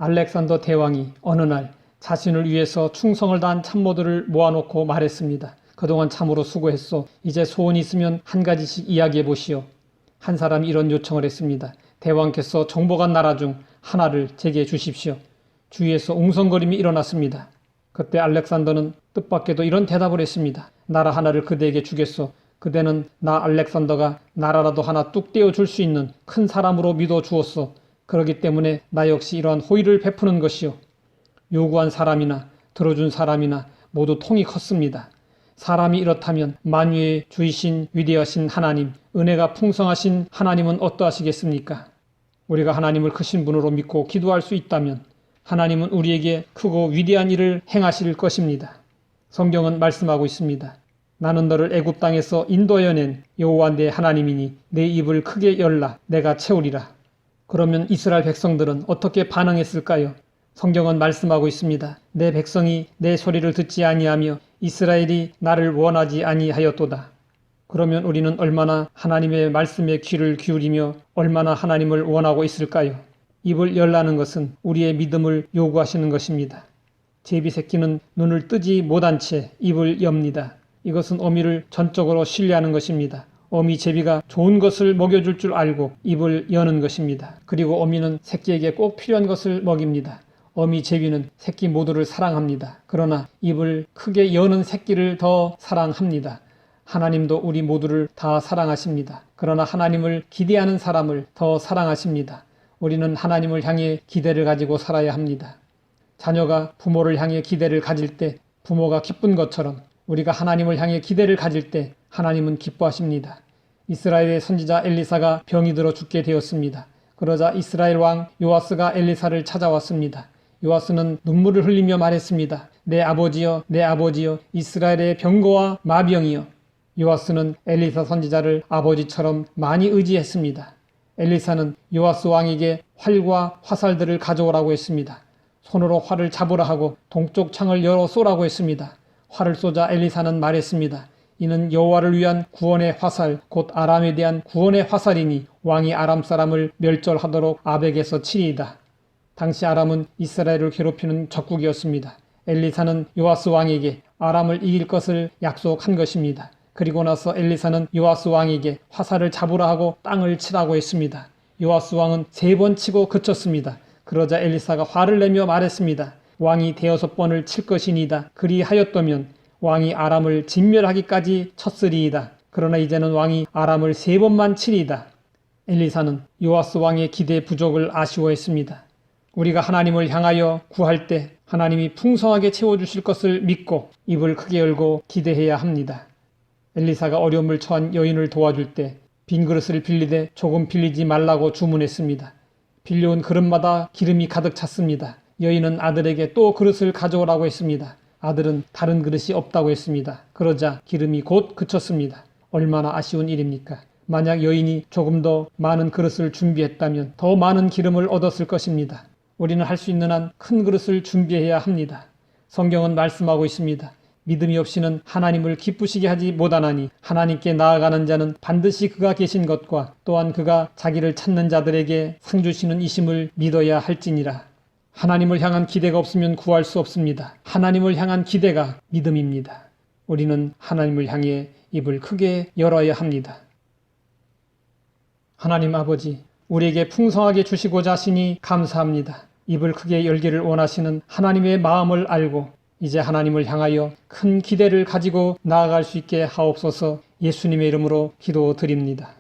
알렉산더 대왕이 어느 날 자신을 위해서 충성을 다한 참모들을 모아놓고 말했습니다. 그동안 참으로 수고했소. 이제 소원이 있으면 한 가지씩 이야기해 보시오. 한 사람이 이런 요청을 했습니다. 대왕께서 정복한 나라 중 하나를 제게 주십시오. 주위에서 웅성거림이 일어났습니다. 그때 알렉산더는 뜻밖에도 이런 대답을 했습니다. 나라 하나를 그대에게 주겠소. 그대는 나 알렉산더가 나라라도 하나 뚝 떼어줄 수 있는 큰 사람으로 믿어 주었소. 그러기 때문에 나 역시 이러한 호의를 베푸는 것이요. 요구한 사람이나 들어준 사람이나 모두 통이 컸습니다. 사람이 이렇다면 만유의 주이신 위대하신 하나님, 은혜가 풍성하신 하나님은 어떠하시겠습니까? 우리가 하나님을 크신 분으로 믿고 기도할 수 있다면 하나님은 우리에게 크고 위대한 일을 행하실 것입니다. 성경은 말씀하고 있습니다. 나는 너를 애굽 땅에서 인도해낸 여호와 내 하나님이니 내 입을 크게 열라 내가 채우리라. 그러면 이스라엘 백성들은 어떻게 반응했을까요? 성경은 말씀하고 있습니다. 내 백성이 내 소리를 듣지 아니하며 이스라엘이 나를 원하지 아니하였도다. 그러면 우리는 얼마나 하나님의 말씀에 귀를 기울이며 얼마나 하나님을 원하고 있을까요? 입을 열라는 것은 우리의 믿음을 요구하시는 것입니다. 제비 새끼는 눈을 뜨지 못한 채 입을 엽니다. 이것은 어미를 전적으로 신뢰하는 것입니다. 어미 제비가 좋은 것을 먹여줄 줄 알고 입을 여는 것입니다. 그리고 어미는 새끼에게 꼭 필요한 것을 먹입니다. 어미 제비는 새끼 모두를 사랑합니다. 그러나 입을 크게 여는 새끼를 더 사랑합니다. 하나님도 우리 모두를 다 사랑하십니다. 그러나 하나님을 기대하는 사람을 더 사랑하십니다. 우리는 하나님을 향해 기대를 가지고 살아야 합니다. 자녀가 부모를 향해 기대를 가질 때 부모가 기쁜 것처럼 우리가 하나님을 향해 기대를 가질 때 하나님은 기뻐하십니다. 이스라엘의 선지자 엘리사가 병이 들어 죽게 되었습니다. 그러자 이스라엘 왕 요아스가 엘리사를 찾아왔습니다. 요아스는 눈물을 흘리며 말했습니다. 내 아버지여, 내 아버지여, 이스라엘의 병거와 마병이여. 요아스는 엘리사 선지자를 아버지처럼 많이 의지했습니다. 엘리사는 요아스 왕에게 활과 화살들을 가져오라고 했습니다. 손으로 활을 잡으라 하고 동쪽 창을 열어 쏘라고 했습니다. 활을 쏘자 엘리사는 말했습니다. 이는 여호와를 위한 구원의 화살, 곧 아람에 대한 구원의 화살이니 왕이 아람 사람을 멸절하도록 아벡에서 치리이다. 당시 아람은 이스라엘을 괴롭히는 적국이었습니다. 엘리사는 요아스 왕에게 아람을 이길 것을 약속한 것입니다. 그리고 나서 엘리사는 요아스 왕에게 화살을 잡으라 하고 땅을 치라고 했습니다. 요아스 왕은 3번 치고 그쳤습니다. 그러자 엘리사가 화를 내며 말했습니다. 왕이 5번을 칠 것이니이다. 그리하였다면 왕이 아람을 진멸하기까지 쳤으리이다. 그러나 이제는 왕이 아람을 3번만 치리이다. 엘리사는 요아스 왕의 기대 부족을 아쉬워했습니다. 우리가 하나님을 향하여 구할 때 하나님이 풍성하게 채워주실 것을 믿고 입을 크게 열고 기대해야 합니다. 엘리사가 어려움을 처한 여인을 도와줄 때 빈 그릇을 빌리되 조금 빌리지 말라고 주문했습니다. 빌려온 그릇마다 기름이 가득 찼습니다. 여인은 아들에게 또 그릇을 가져오라고 했습니다. 아들은 다른 그릇이 없다고 했습니다. 그러자 기름이 곧 그쳤습니다. 얼마나 아쉬운 일입니까? 만약 여인이 조금 더 많은 그릇을 준비했다면 더 많은 기름을 얻었을 것입니다. 우리는 할 수 있는 한 큰 그릇을 준비해야 합니다. 성경은 말씀하고 있습니다. 믿음이 없이는 하나님을 기쁘시게 하지 못하나니 하나님께 나아가는 자는 반드시 그가 계신 것과 또한 그가 자기를 찾는 자들에게 상 주시는 이심을 믿어야 할지니라. 하나님을 향한 기대가 없으면 구할 수 없습니다. 하나님을 향한 기대가 믿음입니다. 우리는 하나님을 향해 입을 크게 열어야 합니다. 하나님 아버지, 우리에게 풍성하게 주시고자 하시니 감사합니다. 입을 크게 열기를 원하시는 하나님의 마음을 알고 이제 하나님을 향하여 큰 기대를 가지고 나아갈 수 있게 하옵소서. 예수님의 이름으로 기도드립니다.